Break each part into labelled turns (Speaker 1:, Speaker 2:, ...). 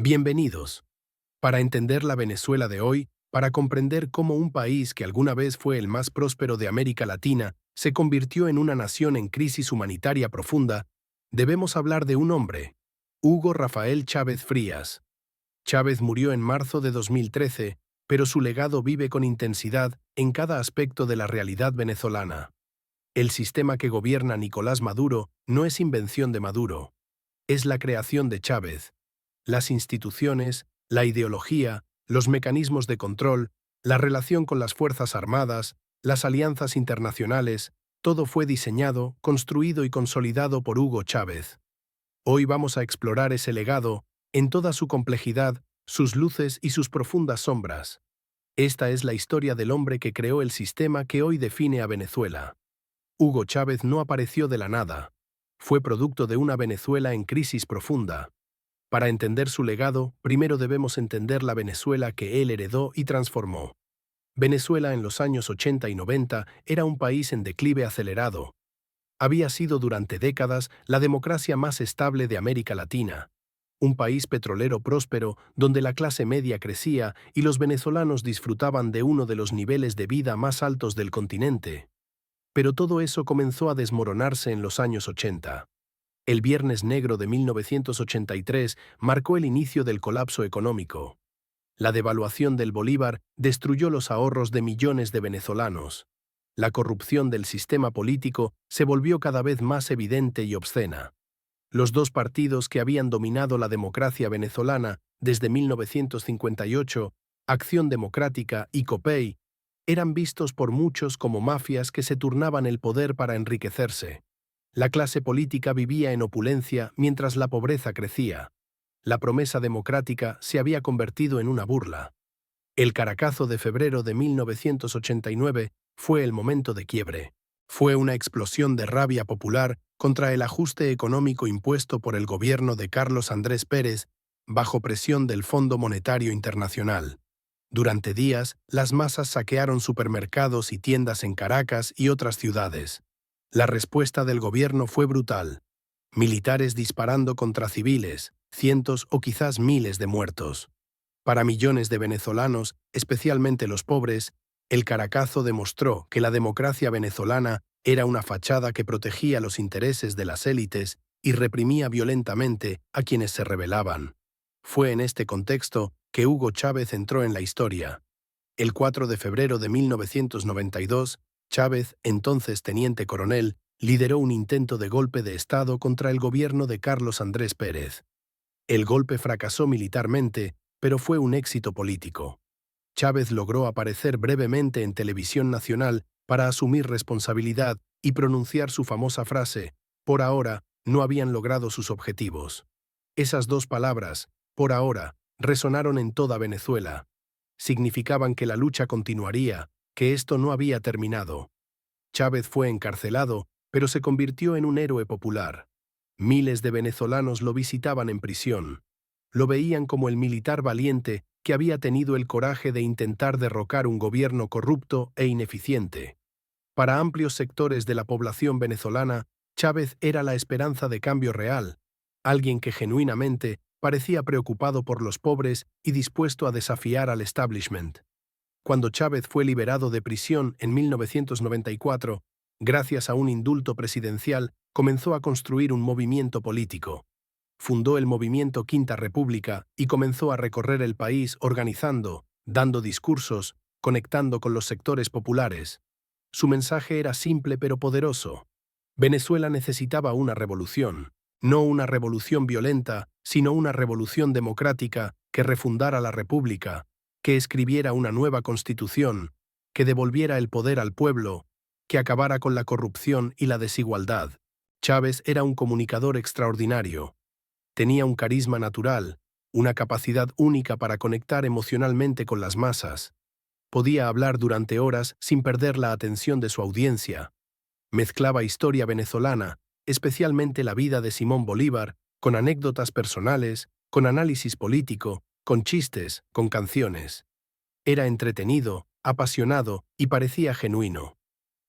Speaker 1: Bienvenidos. Para entender la Venezuela de hoy, para comprender cómo un país que alguna vez fue el más próspero de América Latina se convirtió en una nación en crisis humanitaria profunda, debemos hablar de un hombre, Hugo Rafael Chávez Frías. Chávez murió en marzo de 2013, pero su legado vive con intensidad en cada aspecto de la realidad venezolana. El sistema que gobierna Nicolás Maduro no es invención de Maduro, es la creación de Chávez. Las instituciones, la ideología, los mecanismos de control, la relación con las Fuerzas Armadas, las alianzas internacionales, todo fue diseñado, construido y consolidado por Hugo Chávez. Hoy vamos a explorar ese legado, en toda su complejidad, sus luces y sus profundas sombras. Esta es la historia del hombre que creó el sistema que hoy define a Venezuela. Hugo Chávez no apareció de la nada. Fue producto de una Venezuela en crisis profunda. Para entender su legado, primero debemos entender la Venezuela que él heredó y transformó. Venezuela en los años 80 y 90 era un país en declive acelerado. Había sido durante décadas la democracia más estable de América Latina. Un país petrolero próspero donde la clase media crecía y los venezolanos disfrutaban de uno de los niveles de vida más altos del continente. Pero todo eso comenzó a desmoronarse en los años 80. El Viernes Negro de 1983 marcó el inicio del colapso económico. La devaluación del bolívar destruyó los ahorros de millones de venezolanos. La corrupción del sistema político se volvió cada vez más evidente y obscena. Los dos partidos que habían dominado la democracia venezolana desde 1958, Acción Democrática y COPEI, eran vistos por muchos como mafias que se turnaban el poder para enriquecerse. La clase política vivía en opulencia mientras la pobreza crecía. La promesa democrática se había convertido en una burla. El Caracazo de febrero de 1989 fue el momento de quiebre. Fue una explosión de rabia popular contra el ajuste económico impuesto por el gobierno de Carlos Andrés Pérez bajo presión del Fondo Monetario Internacional. Durante días, las masas saquearon supermercados y tiendas en Caracas y otras ciudades. La respuesta del gobierno fue brutal. Militares disparando contra civiles, cientos o quizás miles de muertos. Para millones de venezolanos, especialmente los pobres, el Caracazo demostró que la democracia venezolana era una fachada que protegía los intereses de las élites y reprimía violentamente a quienes se rebelaban. Fue en este contexto que Hugo Chávez entró en la historia. El 4 de febrero de 1992, Chávez, entonces teniente coronel, lideró un intento de golpe de Estado contra el gobierno de Carlos Andrés Pérez. El golpe fracasó militarmente, pero fue un éxito político. Chávez logró aparecer brevemente en televisión nacional para asumir responsabilidad y pronunciar su famosa frase: "Por ahora, no habían logrado sus objetivos". Esas dos palabras, por ahora, resonaron en toda Venezuela. Significaban que la lucha continuaría, que esto no había terminado. Chávez fue encarcelado, pero se convirtió en un héroe popular. Miles de venezolanos lo visitaban en prisión. Lo veían como el militar valiente que había tenido el coraje de intentar derrocar un gobierno corrupto e ineficiente. Para amplios sectores de la población venezolana, Chávez era la esperanza de cambio real, alguien que genuinamente parecía preocupado por los pobres y dispuesto a desafiar al establishment. Cuando Chávez fue liberado de prisión en 1994, gracias a un indulto presidencial, comenzó a construir un movimiento político. Fundó el movimiento Quinta República y comenzó a recorrer el país organizando, dando discursos, conectando con los sectores populares. Su mensaje era simple pero poderoso. Venezuela necesitaba una revolución, no una revolución violenta, sino una revolución democrática que refundara la república, que escribiera una nueva constitución, que devolviera el poder al pueblo, que acabara con la corrupción y la desigualdad. Chávez era un comunicador extraordinario. Tenía un carisma natural, una capacidad única para conectar emocionalmente con las masas. Podía hablar durante horas sin perder la atención de su audiencia. Mezclaba historia venezolana, especialmente la vida de Simón Bolívar, con anécdotas personales, con análisis político, con chistes, con canciones. Era entretenido, apasionado y parecía genuino.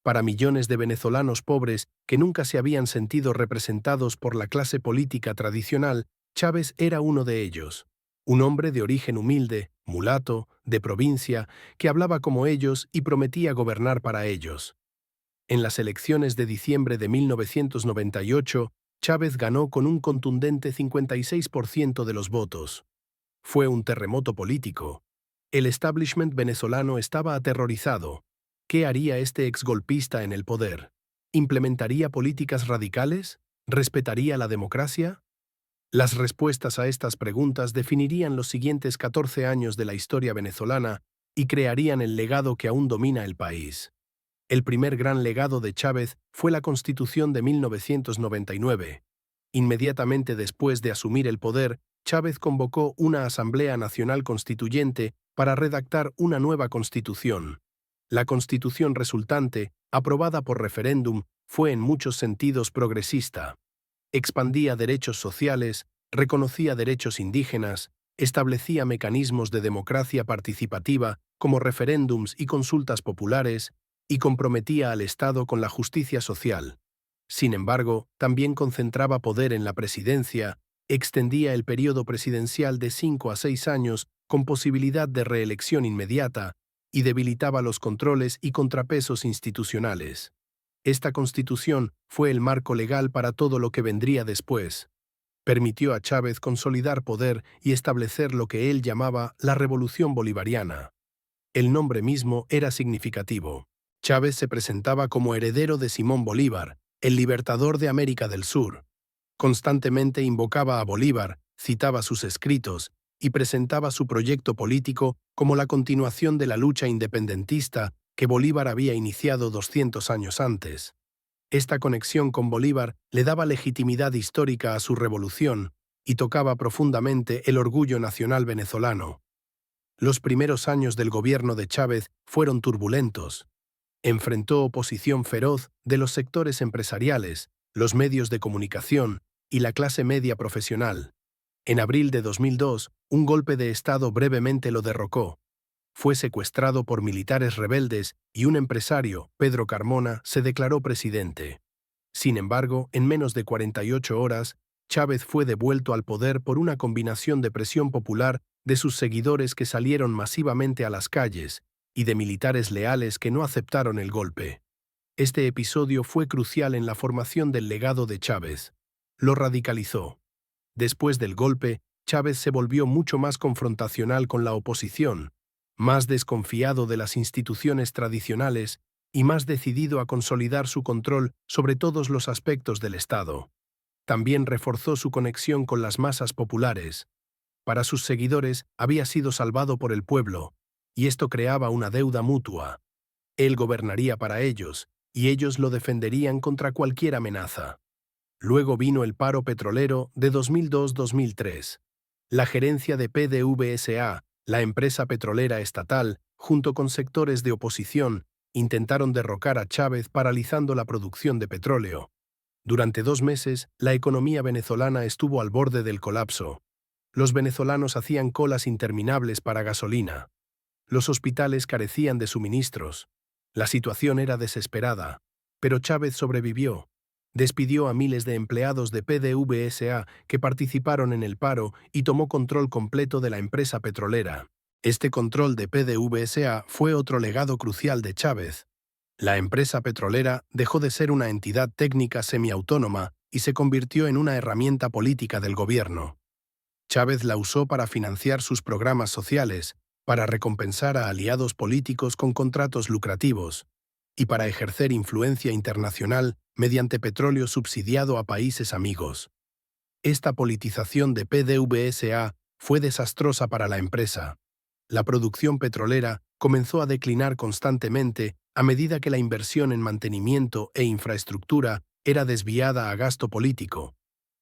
Speaker 1: Para millones de venezolanos pobres que nunca se habían sentido representados por la clase política tradicional, Chávez era uno de ellos. Un hombre de origen humilde, mulato, de provincia, que hablaba como ellos y prometía gobernar para ellos. En las elecciones de diciembre de 1998, Chávez ganó con un contundente 56% de los votos. Fue un terremoto político. El establishment venezolano estaba aterrorizado. ¿Qué haría este exgolpista en el poder? ¿Implementaría políticas radicales? ¿Respetaría la democracia? Las respuestas a estas preguntas definirían los siguientes 14 años de la historia venezolana y crearían el legado que aún domina el país. El primer gran legado de Chávez fue la Constitución de 1999. Inmediatamente después de asumir el poder, Chávez convocó una Asamblea Nacional Constituyente para redactar una nueva Constitución. La Constitución resultante, aprobada por referéndum, fue en muchos sentidos progresista. Expandía derechos sociales, reconocía derechos indígenas, establecía mecanismos de democracia participativa como referéndums y consultas populares, y comprometía al Estado con la justicia social. Sin embargo, también concentraba poder en la presidencia, extendía el periodo presidencial de 5 a 6 años con posibilidad de reelección inmediata y debilitaba los controles y contrapesos institucionales. Esta Constitución fue el marco legal para todo lo que vendría después. Permitió a Chávez consolidar poder y establecer lo que él llamaba la Revolución Bolivariana. El nombre mismo era significativo. Chávez se presentaba como heredero de Simón Bolívar, el libertador de América del Sur. Constantemente invocaba a Bolívar, citaba sus escritos y presentaba su proyecto político como la continuación de la lucha independentista que Bolívar había iniciado 200 años antes. Esta conexión con Bolívar le daba legitimidad histórica a su revolución y tocaba profundamente el orgullo nacional venezolano. Los primeros años del gobierno de Chávez fueron turbulentos. Enfrentó oposición feroz de los sectores empresariales, los medios de comunicación y la clase media profesional. En abril de 2002, un golpe de Estado brevemente lo derrocó. Fue secuestrado por militares rebeldes y un empresario, Pedro Carmona, se declaró presidente. Sin embargo, en menos de 48 horas, Chávez fue devuelto al poder por una combinación de presión popular de sus seguidores que salieron masivamente a las calles y de militares leales que no aceptaron el golpe. Este episodio fue crucial en la formación del legado de Chávez. Lo radicalizó. Después del golpe, Chávez se volvió mucho más confrontacional con la oposición, más desconfiado de las instituciones tradicionales y más decidido a consolidar su control sobre todos los aspectos del Estado. También reforzó su conexión con las masas populares. Para sus seguidores había sido salvado por el pueblo, y esto creaba una deuda mutua. Él gobernaría para ellos, y ellos lo defenderían contra cualquier amenaza. Luego vino el paro petrolero de 2002-2003. La gerencia de PDVSA, la empresa petrolera estatal, junto con sectores de oposición, intentaron derrocar a Chávez paralizando la producción de petróleo. Durante 2 meses, la economía venezolana estuvo al borde del colapso. Los venezolanos hacían colas interminables para gasolina. Los hospitales carecían de suministros. La situación era desesperada, pero Chávez sobrevivió. Despidió a miles de empleados de PDVSA que participaron en el paro y tomó control completo de la empresa petrolera. Este control de PDVSA fue otro legado crucial de Chávez. La empresa petrolera dejó de ser una entidad técnica semiautónoma y se convirtió en una herramienta política del gobierno. Chávez la usó para financiar sus programas sociales, para recompensar a aliados políticos con contratos lucrativos y para ejercer influencia internacional mediante petróleo subsidiado a países amigos. Esta politización de PDVSA fue desastrosa para la empresa. La producción petrolera comenzó a declinar constantemente a medida que la inversión en mantenimiento e infraestructura era desviada a gasto político.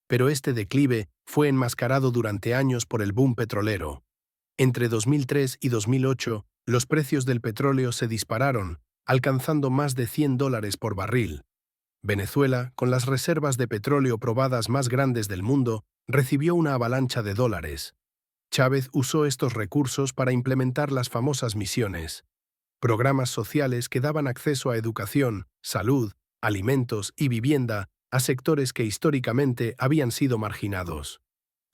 Speaker 1: Pero este declive fue enmascarado durante años por el boom petrolero. Entre 2003 y 2008, los precios del petróleo se dispararon, alcanzando más de $100 por barril. Venezuela, con las reservas de petróleo probadas más grandes del mundo, recibió una avalancha de dólares. Chávez usó estos recursos para implementar las famosas misiones, programas sociales que daban acceso a educación, salud, alimentos y vivienda a sectores que históricamente habían sido marginados.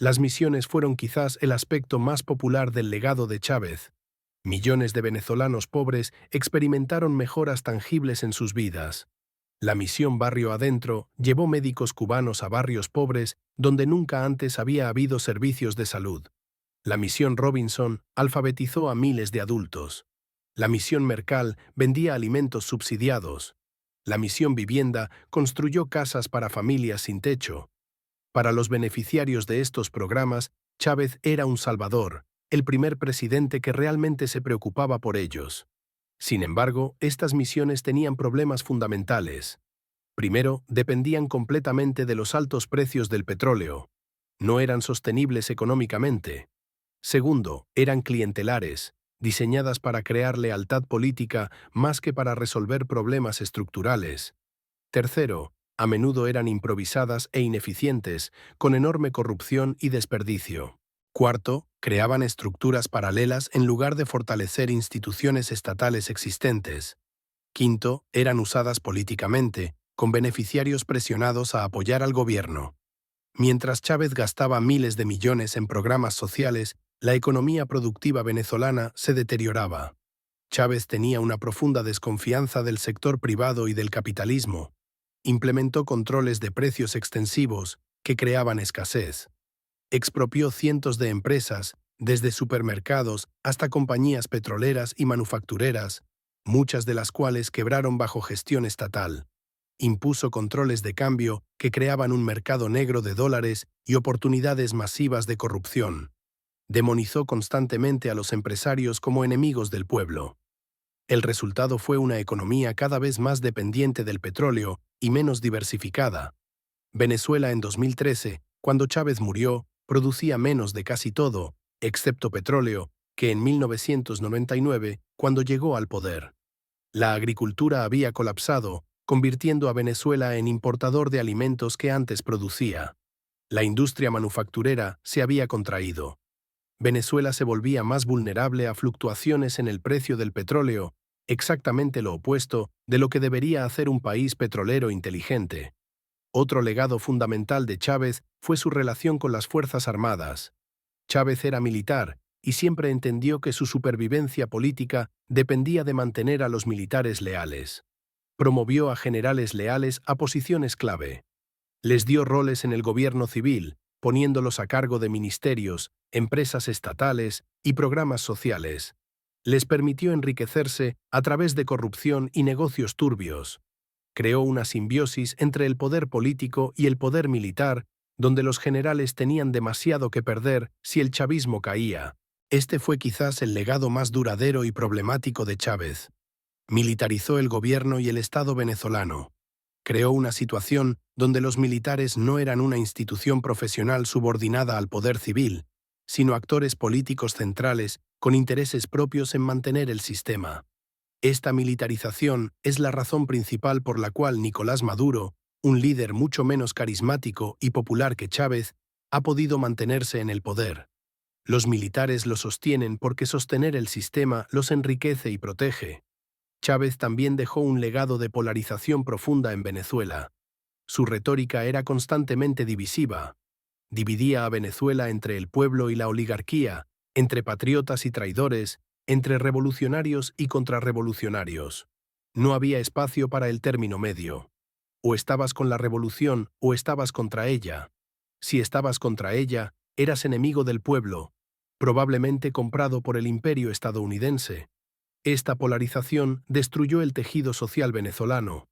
Speaker 1: Las misiones fueron quizás el aspecto más popular del legado de Chávez. Millones de venezolanos pobres experimentaron mejoras tangibles en sus vidas. La misión Barrio Adentro llevó médicos cubanos a barrios pobres donde nunca antes había habido servicios de salud. La misión Robinson alfabetizó a miles de adultos. La misión Mercal vendía alimentos subsidiados. La misión Vivienda construyó casas para familias sin techo. Para los beneficiarios de estos programas, Chávez era un salvador, el primer presidente que realmente se preocupaba por ellos. Sin embargo, estas misiones tenían problemas fundamentales. Primero, dependían completamente de los altos precios del petróleo. No eran sostenibles económicamente. Segundo, eran clientelares, diseñadas para crear lealtad política más que para resolver problemas estructurales. Tercero, a menudo eran improvisadas e ineficientes, con enorme corrupción y desperdicio. Cuarto, creaban estructuras paralelas en lugar de fortalecer instituciones estatales existentes. Quinto, eran usadas políticamente, con beneficiarios presionados a apoyar al gobierno. Mientras Chávez gastaba miles de millones en programas sociales, la economía productiva venezolana se deterioraba. Chávez tenía una profunda desconfianza del sector privado y del capitalismo. Implementó controles de precios extensivos que creaban escasez. Expropió cientos de empresas, desde supermercados hasta compañías petroleras y manufactureras, muchas de las cuales quebraron bajo gestión estatal. Impuso controles de cambio que creaban un mercado negro de dólares y oportunidades masivas de corrupción. Demonizó constantemente a los empresarios como enemigos del pueblo. El resultado fue una economía cada vez más dependiente del petróleo y menos diversificada. Venezuela en 2013, cuando Chávez murió, producía menos de casi todo, excepto petróleo, que en 1999, cuando llegó al poder. La agricultura había colapsado, convirtiendo a Venezuela en importador de alimentos que antes producía. La industria manufacturera se había contraído. Venezuela se volvía más vulnerable a fluctuaciones en el precio del petróleo, exactamente lo opuesto de lo que debería hacer un país petrolero inteligente. Otro legado fundamental de Chávez fue su relación con las Fuerzas Armadas. Chávez era militar y siempre entendió que su supervivencia política dependía de mantener a los militares leales. Promovió a generales leales a posiciones clave. Les dio roles en el gobierno civil, poniéndolos a cargo de ministerios, empresas estatales y programas sociales. Les permitió enriquecerse a través de corrupción y negocios turbios. Creó una simbiosis entre el poder político y el poder militar, donde los generales tenían demasiado que perder si el chavismo caía. Este fue quizás el legado más duradero y problemático de Chávez. Militarizó el gobierno y el Estado venezolano. Creó una situación donde los militares no eran una institución profesional subordinada al poder civil, sino actores políticos centrales con intereses propios en mantener el sistema. Esta militarización es la razón principal por la cual Nicolás Maduro, un líder mucho menos carismático y popular que Chávez, ha podido mantenerse en el poder. Los militares lo sostienen porque sostener el sistema los enriquece y protege. Chávez también dejó un legado de polarización profunda en Venezuela. Su retórica era constantemente divisiva. Dividía a Venezuela entre el pueblo y la oligarquía, entre patriotas y traidores, entre revolucionarios y contrarrevolucionarios. No había espacio para el término medio. O estabas con la revolución o estabas contra ella. Si estabas contra ella, eras enemigo del pueblo, probablemente comprado por el imperio estadounidense. Esta polarización destruyó el tejido social venezolano.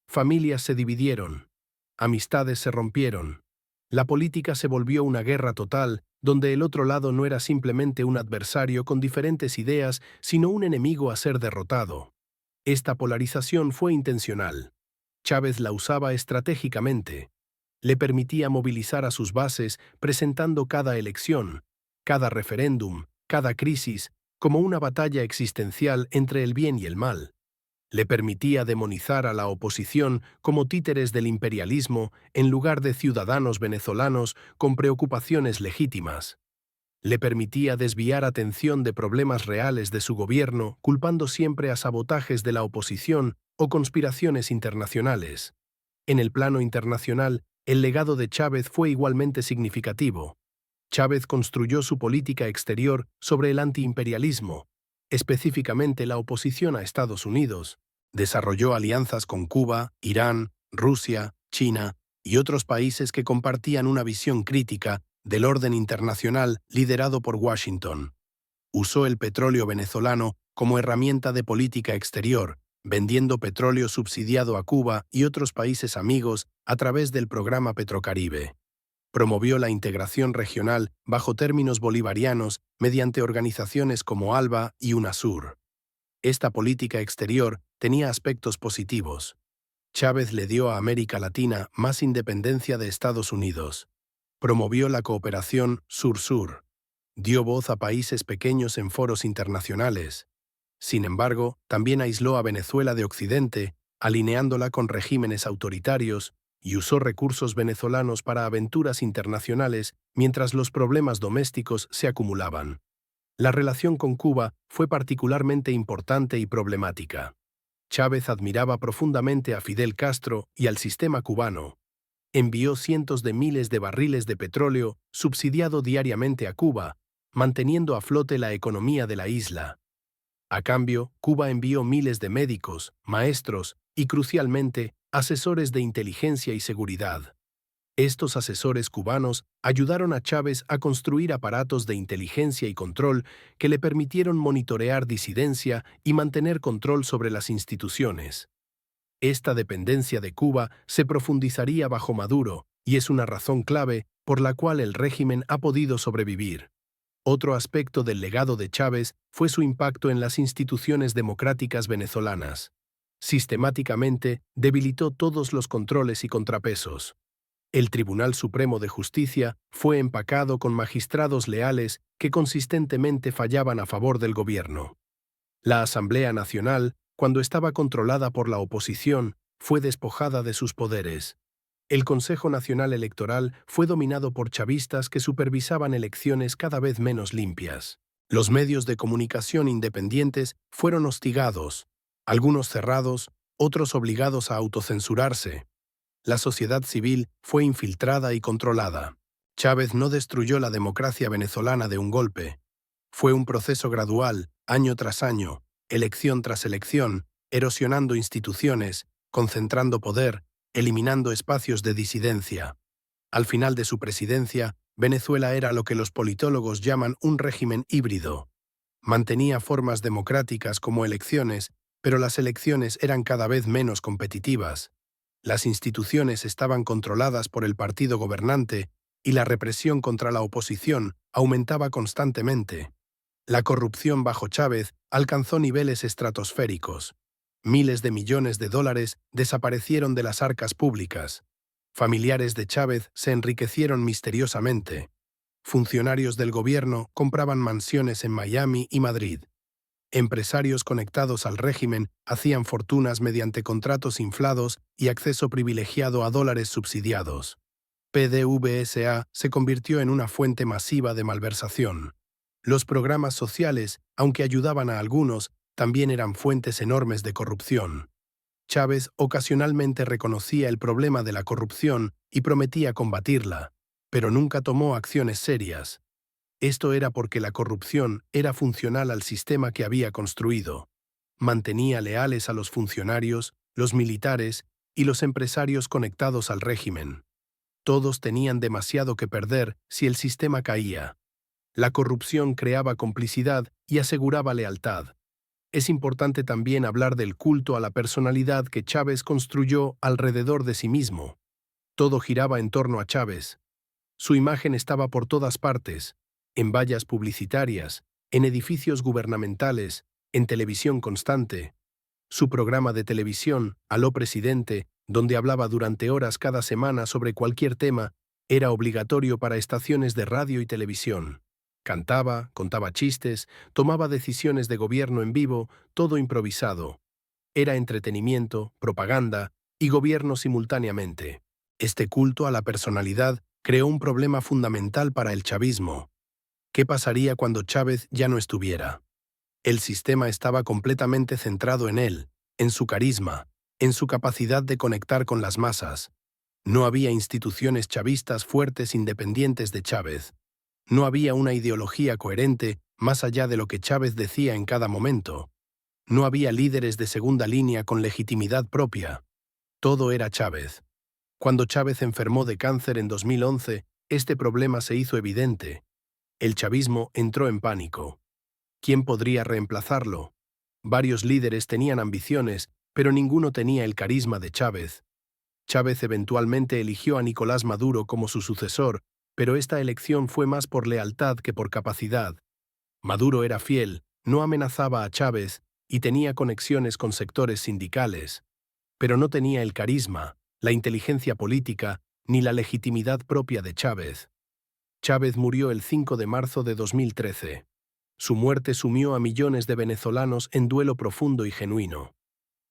Speaker 1: Familias se dividieron. Amistades se rompieron. La política se volvió una guerra total, donde el otro lado no era simplemente un adversario con diferentes ideas, sino un enemigo a ser derrotado. Esta polarización fue intencional. Chávez la usaba estratégicamente. Le permitía movilizar a sus bases presentando cada elección, cada referéndum, cada crisis, como una batalla existencial entre el bien y el mal. Le permitía demonizar a la oposición como títeres del imperialismo en lugar de ciudadanos venezolanos con preocupaciones legítimas. Le permitía desviar atención de problemas reales de su gobierno, culpando siempre a sabotajes de la oposición o conspiraciones internacionales. En el plano internacional, el legado de Chávez fue igualmente significativo. Chávez construyó su política exterior sobre el antiimperialismo, específicamente la oposición a Estados Unidos. Desarrolló alianzas con Cuba, Irán, Rusia, China y otros países que compartían una visión crítica del orden internacional liderado por Washington. Usó el petróleo venezolano como herramienta de política exterior, vendiendo petróleo subsidiado a Cuba y otros países amigos a través del programa Petrocaribe. Promovió la integración regional bajo términos bolivarianos mediante organizaciones como ALBA y UNASUR. Esta política exterior tenía aspectos positivos. Chávez le dio a América Latina más independencia de Estados Unidos. Promovió la cooperación Sur-Sur. Dio voz a países pequeños en foros internacionales. Sin embargo, también aisló a Venezuela de Occidente, alineándola con regímenes autoritarios, y usó recursos venezolanos para aventuras internacionales mientras los problemas domésticos se acumulaban. La relación con Cuba fue particularmente importante y problemática. Chávez admiraba profundamente a Fidel Castro y al sistema cubano. Envió cientos de miles de barriles de petróleo subsidiado diariamente a Cuba, manteniendo a flote la economía de la isla. A cambio, Cuba envió miles de médicos, maestros y, crucialmente, asesores de inteligencia y seguridad. Estos asesores cubanos ayudaron a Chávez a construir aparatos de inteligencia y control que le permitieron monitorear disidencia y mantener control sobre las instituciones. Esta dependencia de Cuba se profundizaría bajo Maduro y es una razón clave por la cual el régimen ha podido sobrevivir. Otro aspecto del legado de Chávez fue su impacto en las instituciones democráticas venezolanas. Sistemáticamente debilitó todos los controles y contrapesos. El Tribunal Supremo de Justicia fue empacado con magistrados leales que consistentemente fallaban a favor del gobierno. La Asamblea Nacional, cuando estaba controlada por la oposición, fue despojada de sus poderes. El Consejo Nacional Electoral fue dominado por chavistas que supervisaban elecciones cada vez menos limpias. Los medios de comunicación independientes fueron hostigados, algunos cerrados, otros obligados a autocensurarse. La sociedad civil fue infiltrada y controlada. Chávez no destruyó la democracia venezolana de un golpe. Fue un proceso gradual, año tras año, elección tras elección, erosionando instituciones, concentrando poder, eliminando espacios de disidencia. Al final de su presidencia, Venezuela era lo que los politólogos llaman un régimen híbrido. Mantenía formas democráticas como elecciones, pero las elecciones eran cada vez menos competitivas. Las instituciones estaban controladas por el partido gobernante y la represión contra la oposición aumentaba constantemente. La corrupción bajo Chávez alcanzó niveles estratosféricos. Miles de millones de dólares desaparecieron de las arcas públicas. Familiares de Chávez se enriquecieron misteriosamente. Funcionarios del gobierno compraban mansiones en Miami y Madrid. Empresarios conectados al régimen hacían fortunas mediante contratos inflados y acceso privilegiado a dólares subsidiados. PDVSA se convirtió en una fuente masiva de malversación. Los programas sociales, aunque ayudaban a algunos, también eran fuentes enormes de corrupción. Chávez ocasionalmente reconocía el problema de la corrupción y prometía combatirla, pero nunca tomó acciones serias. Esto era porque la corrupción era funcional al sistema que había construido. Mantenía leales a los funcionarios, los militares y los empresarios conectados al régimen. Todos tenían demasiado que perder si el sistema caía. La corrupción creaba complicidad y aseguraba lealtad. Es importante también hablar del culto a la personalidad que Chávez construyó alrededor de sí mismo. Todo giraba en torno a Chávez. Su imagen estaba por todas partes, en vallas publicitarias, en edificios gubernamentales, en televisión constante. Su programa de televisión, Aló Presidente, donde hablaba durante horas cada semana sobre cualquier tema, era obligatorio para estaciones de radio y televisión. Cantaba, contaba chistes, tomaba decisiones de gobierno en vivo, todo improvisado. Era entretenimiento, propaganda y gobierno simultáneamente. Este culto a la personalidad creó un problema fundamental para el chavismo. ¿Qué pasaría cuando Chávez ya no estuviera? El sistema estaba completamente centrado en él, en su carisma, en su capacidad de conectar con las masas. No había instituciones chavistas fuertes independientes de Chávez. No había una ideología coherente más allá de lo que Chávez decía en cada momento. No había líderes de segunda línea con legitimidad propia. Todo era Chávez. Cuando Chávez enfermó de cáncer en 2011, este problema se hizo evidente. El chavismo entró en pánico. ¿Quién podría reemplazarlo? Varios líderes tenían ambiciones, pero ninguno tenía el carisma de Chávez. Chávez eventualmente eligió a Nicolás Maduro como su sucesor, pero esta elección fue más por lealtad que por capacidad. Maduro era fiel, no amenazaba a Chávez y tenía conexiones con sectores sindicales, pero no tenía el carisma, la inteligencia política ni la legitimidad propia de Chávez. Chávez murió el 5 de marzo de 2013. Su muerte sumió a millones de venezolanos en duelo profundo y genuino.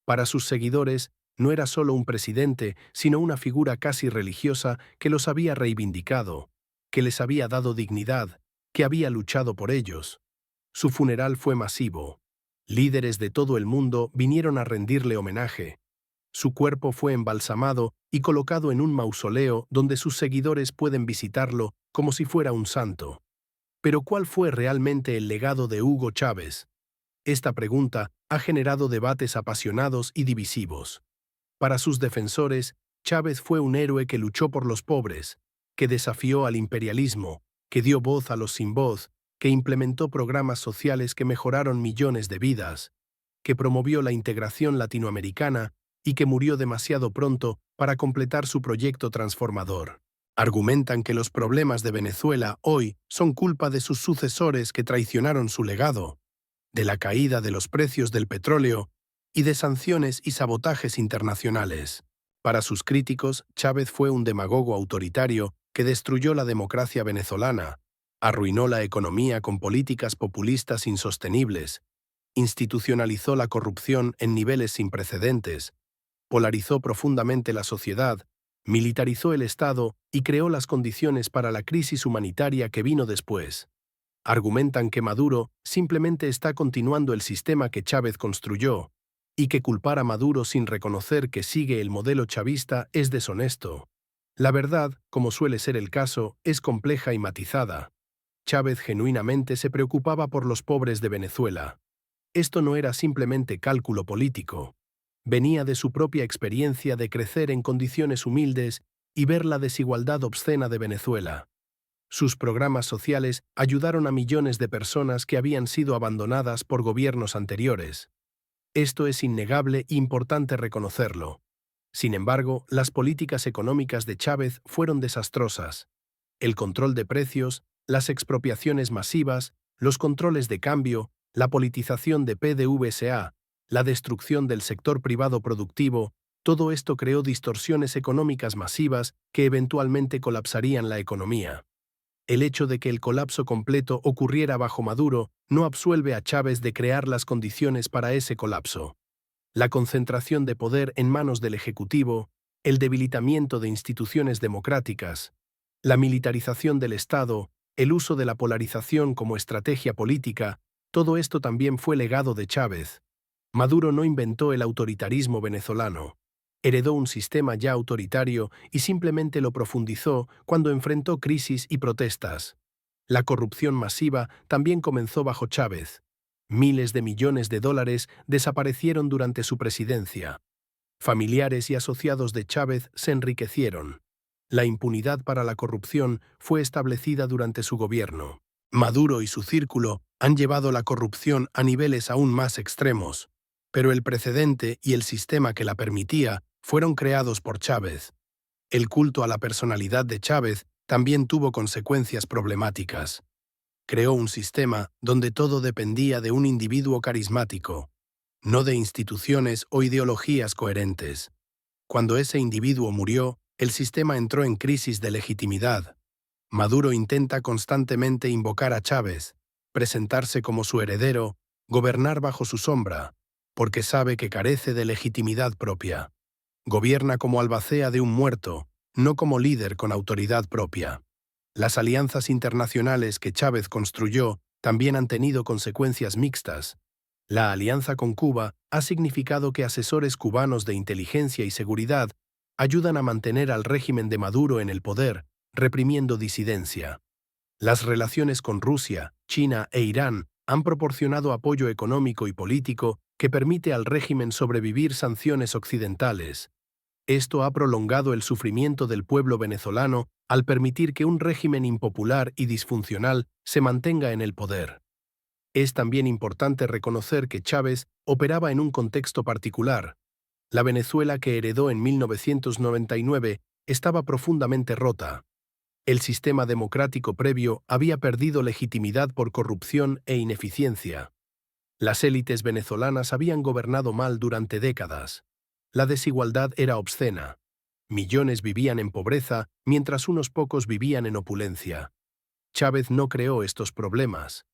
Speaker 1: Para sus seguidores, no era solo un presidente, sino una figura casi religiosa que los había reivindicado, que les había dado dignidad, que había luchado por ellos. Su funeral fue masivo. Líderes de todo el mundo vinieron a rendirle homenaje. Su cuerpo fue embalsamado y colocado en un mausoleo donde sus seguidores pueden visitarlo como si fuera un santo. Pero ¿cuál fue realmente el legado de Hugo Chávez? Esta pregunta ha generado debates apasionados y divisivos. Para sus defensores, Chávez fue un héroe que luchó por los pobres, que desafió al imperialismo, que dio voz a los sin voz, que implementó programas sociales que mejoraron millones de vidas, que promovió la integración latinoamericana y que murió demasiado pronto para completar su proyecto transformador. Argumentan que los problemas de Venezuela hoy son culpa de sus sucesores que traicionaron su legado, de la caída de los precios del petróleo y de sanciones y sabotajes internacionales. Para sus críticos, Chávez fue un demagogo autoritario que destruyó la democracia venezolana, arruinó la economía con políticas populistas insostenibles, institucionalizó la corrupción en niveles sin precedentes, polarizó profundamente la sociedad, militarizó el Estado y creó las condiciones para la crisis humanitaria que vino después. Argumentan que Maduro simplemente está continuando el sistema que Chávez construyó, y que culpar a Maduro sin reconocer que sigue el modelo chavista es deshonesto. La verdad, como suele ser el caso, es compleja y matizada. Chávez genuinamente se preocupaba por los pobres de Venezuela. Esto no era simplemente cálculo político. Venía de su propia experiencia de crecer en condiciones humildes y ver la desigualdad obscena de Venezuela. Sus programas sociales ayudaron a millones de personas que habían sido abandonadas por gobiernos anteriores. Esto es innegable e importante reconocerlo. Sin embargo, las políticas económicas de Chávez fueron desastrosas. El control de precios, las expropiaciones masivas, los controles de cambio, la politización de PDVSA, la destrucción del sector privado productivo, todo esto creó distorsiones económicas masivas que eventualmente colapsarían la economía. El hecho de que el colapso completo ocurriera bajo Maduro no absuelve a Chávez de crear las condiciones para ese colapso. La concentración de poder en manos del Ejecutivo, el debilitamiento de instituciones democráticas, la militarización del Estado, el uso de la polarización como estrategia política, todo esto también fue legado de Chávez. Maduro no inventó el autoritarismo venezolano. Heredó un sistema ya autoritario y simplemente lo profundizó cuando enfrentó crisis y protestas. La corrupción masiva también comenzó bajo Chávez. Miles de millones de dólares desaparecieron durante su presidencia. Familiares y asociados de Chávez se enriquecieron. La impunidad para la corrupción fue establecida durante su gobierno. Maduro y su círculo han llevado la corrupción a niveles aún más extremos, pero el precedente y el sistema que la permitía fueron creados por Chávez. El culto a la personalidad de Chávez también tuvo consecuencias problemáticas. Creó un sistema donde todo dependía de un individuo carismático, no de instituciones o ideologías coherentes. Cuando ese individuo murió, el sistema entró en crisis de legitimidad. Maduro intenta constantemente invocar a Chávez, presentarse como su heredero, gobernar bajo su sombra, porque sabe que carece de legitimidad propia. Gobierna como albacea de un muerto, no como líder con autoridad propia. Las alianzas internacionales que Chávez construyó también han tenido consecuencias mixtas. La alianza con Cuba ha significado que asesores cubanos de inteligencia y seguridad ayudan a mantener al régimen de Maduro en el poder, reprimiendo disidencia. Las relaciones con Rusia, China e Irán han proporcionado apoyo económico y político que permite al régimen sobrevivir sanciones occidentales. Esto ha prolongado el sufrimiento del pueblo venezolano al permitir que un régimen impopular y disfuncional se mantenga en el poder. Es también importante reconocer que Chávez operaba en un contexto particular. La Venezuela que heredó en 1999 estaba profundamente rota. El sistema democrático previo había perdido legitimidad por corrupción e ineficiencia. Las élites venezolanas habían gobernado mal durante décadas. La desigualdad era obscena. Millones vivían en pobreza, mientras unos pocos vivían en opulencia. Chávez no creó estos problemas.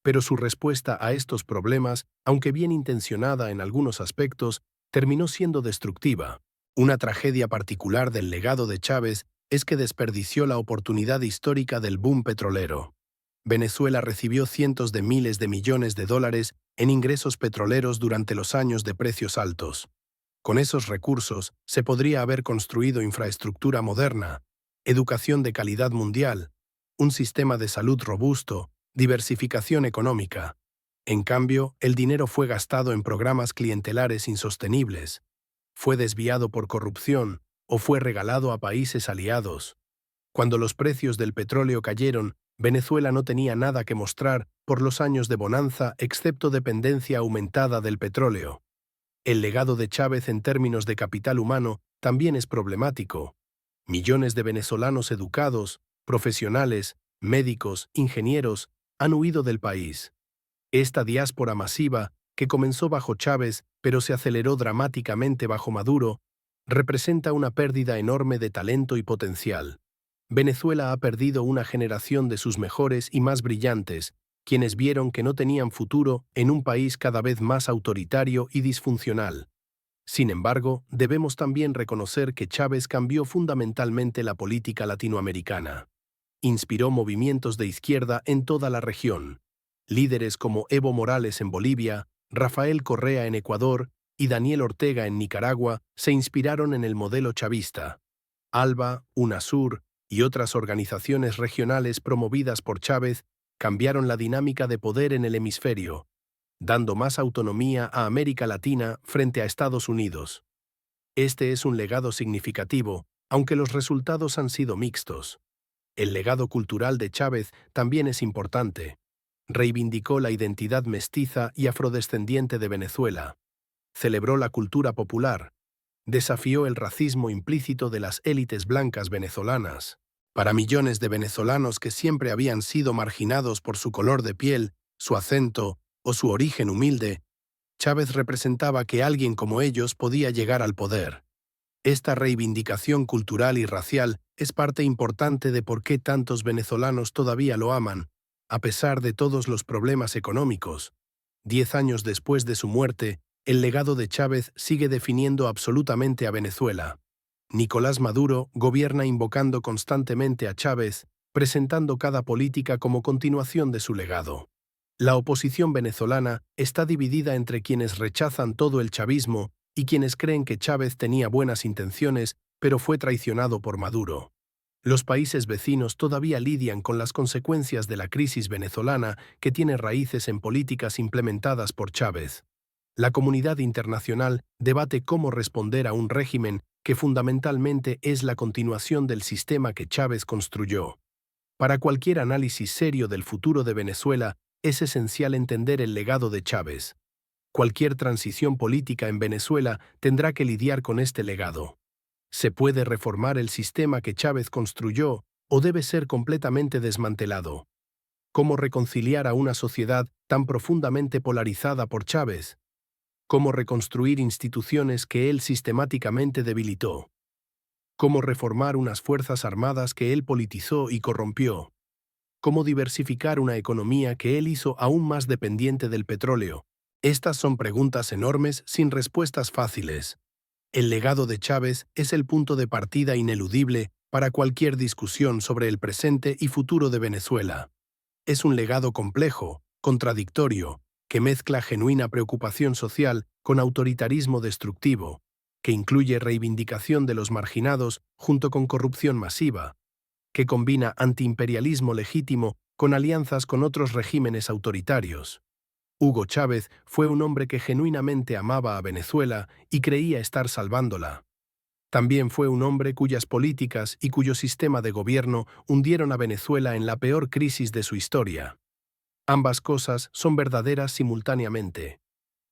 Speaker 1: Pero su respuesta a estos problemas, aunque bien intencionada en algunos aspectos, terminó siendo destructiva. Una tragedia particular del legado de Chávez es que desperdició la oportunidad histórica del boom petrolero. Venezuela recibió cientos de miles de millones de dólares en ingresos petroleros durante los años de precios altos. Con esos recursos se podría haber construido infraestructura moderna, educación de calidad mundial, un sistema de salud robusto, diversificación económica. En cambio, el dinero fue gastado en programas clientelares insostenibles, fue desviado por corrupción o fue regalado a países aliados. Cuando los precios del petróleo cayeron, Venezuela no tenía nada que mostrar por los años de bonanza excepto dependencia aumentada del petróleo. El legado de Chávez en términos de capital humano también es problemático. Millones de venezolanos educados, profesionales, médicos, ingenieros, han huido del país. Esta diáspora masiva, que comenzó bajo Chávez pero se aceleró dramáticamente bajo Maduro, representa una pérdida enorme de talento y potencial. Venezuela ha perdido una generación de sus mejores y más brillantes, quienes vieron que no tenían futuro en un país cada vez más autoritario y disfuncional. Sin embargo, debemos también reconocer que Chávez cambió fundamentalmente la política latinoamericana. Inspiró movimientos de izquierda en toda la región. Líderes como Evo Morales en Bolivia, Rafael Correa en Ecuador y Daniel Ortega en Nicaragua se inspiraron en el modelo chavista. ALBA, UNASUR y otras organizaciones regionales promovidas por Chávez cambiaron la dinámica de poder en el hemisferio, dando más autonomía a América Latina frente a Estados Unidos. Este es un legado significativo, aunque los resultados han sido mixtos. El legado cultural de Chávez también es importante. Reivindicó la identidad mestiza y afrodescendiente de Venezuela. Celebró la cultura popular. Desafió el racismo implícito de las élites blancas venezolanas. Para millones de venezolanos que siempre habían sido marginados por su color de piel, su acento o su origen humilde, Chávez representaba que alguien como ellos podía llegar al poder. Esta reivindicación cultural y racial es parte importante de por qué tantos venezolanos todavía lo aman, a pesar de todos los problemas económicos. 10 años después de su muerte, el legado de Chávez sigue definiendo absolutamente a Venezuela. Nicolás Maduro gobierna invocando constantemente a Chávez, presentando cada política como continuación de su legado. La oposición venezolana está dividida entre quienes rechazan todo el chavismo y quienes creen que Chávez tenía buenas intenciones, pero fue traicionado por Maduro. Los países vecinos todavía lidian con las consecuencias de la crisis venezolana que tiene raíces en políticas implementadas por Chávez. La comunidad internacional debate cómo responder a un régimen que fundamentalmente es la continuación del sistema que Chávez construyó. Para cualquier análisis serio del futuro de Venezuela, es esencial entender el legado de Chávez. Cualquier transición política en Venezuela tendrá que lidiar con este legado. ¿Se puede reformar el sistema que Chávez construyó o debe ser completamente desmantelado? ¿Cómo reconciliar a una sociedad tan profundamente polarizada por Chávez? ¿Cómo reconstruir instituciones que él sistemáticamente debilitó? ¿Cómo reformar unas fuerzas armadas que él politizó y corrompió? ¿Cómo diversificar una economía que él hizo aún más dependiente del petróleo? Estas son preguntas enormes sin respuestas fáciles. El legado de Chávez es el punto de partida ineludible para cualquier discusión sobre el presente y futuro de Venezuela. Es un legado complejo, contradictorio, que mezcla genuina preocupación social con autoritarismo destructivo, que incluye reivindicación de los marginados junto con corrupción masiva, que combina antiimperialismo legítimo con alianzas con otros regímenes autoritarios. Hugo Chávez fue un hombre que genuinamente amaba a Venezuela y creía estar salvándola. También fue un hombre cuyas políticas y cuyo sistema de gobierno hundieron a Venezuela en la peor crisis de su historia. Ambas cosas son verdaderas simultáneamente.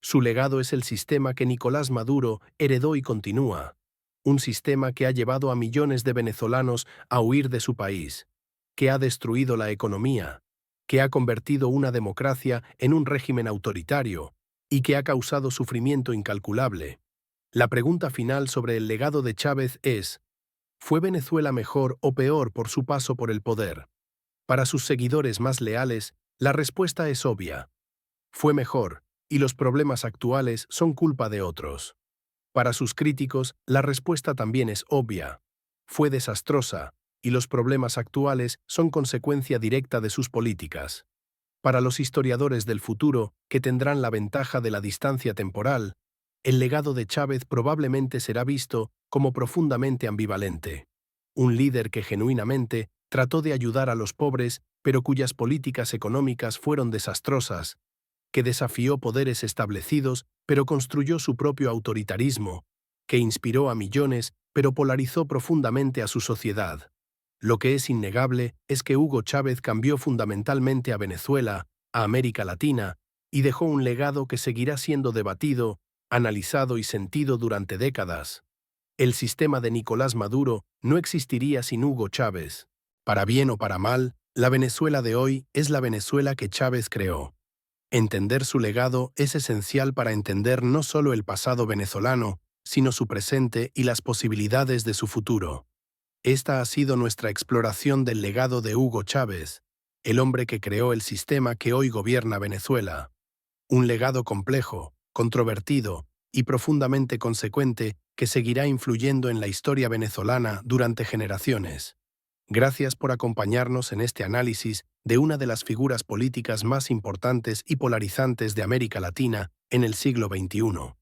Speaker 1: Su legado es el sistema que Nicolás Maduro heredó y continúa, un sistema que ha llevado a millones de venezolanos a huir de su país, que ha destruido la economía, que ha convertido una democracia en un régimen autoritario y que ha causado sufrimiento incalculable. La pregunta final sobre el legado de Chávez es: ¿fue Venezuela mejor o peor por su paso por el poder? Para sus seguidores más leales, la respuesta es obvia. Fue mejor, y los problemas actuales son culpa de otros. Para sus críticos, la respuesta también es obvia. Fue desastrosa, y los problemas actuales son consecuencia directa de sus políticas. Para los historiadores del futuro, que tendrán la ventaja de la distancia temporal, el legado de Chávez probablemente será visto como profundamente ambivalente. Un líder que genuinamente trató de ayudar a los pobres, pero cuyas políticas económicas fueron desastrosas, que desafió poderes establecidos, pero construyó su propio autoritarismo, que inspiró a millones, pero polarizó profundamente a su sociedad. Lo que es innegable es que Hugo Chávez cambió fundamentalmente a Venezuela, a América Latina, y dejó un legado que seguirá siendo debatido, analizado y sentido durante décadas. El sistema de Nicolás Maduro no existiría sin Hugo Chávez. Para bien o para mal, la Venezuela de hoy es la Venezuela que Chávez creó. Entender su legado es esencial para entender no solo el pasado venezolano, sino su presente y las posibilidades de su futuro. Esta ha sido nuestra exploración del legado de Hugo Chávez, el hombre que creó el sistema que hoy gobierna Venezuela. Un legado complejo, controvertido y profundamente consecuente que seguirá influyendo en la historia venezolana durante generaciones. Gracias por acompañarnos en este análisis de una de las figuras políticas más importantes y polarizantes de América Latina en el siglo XXI.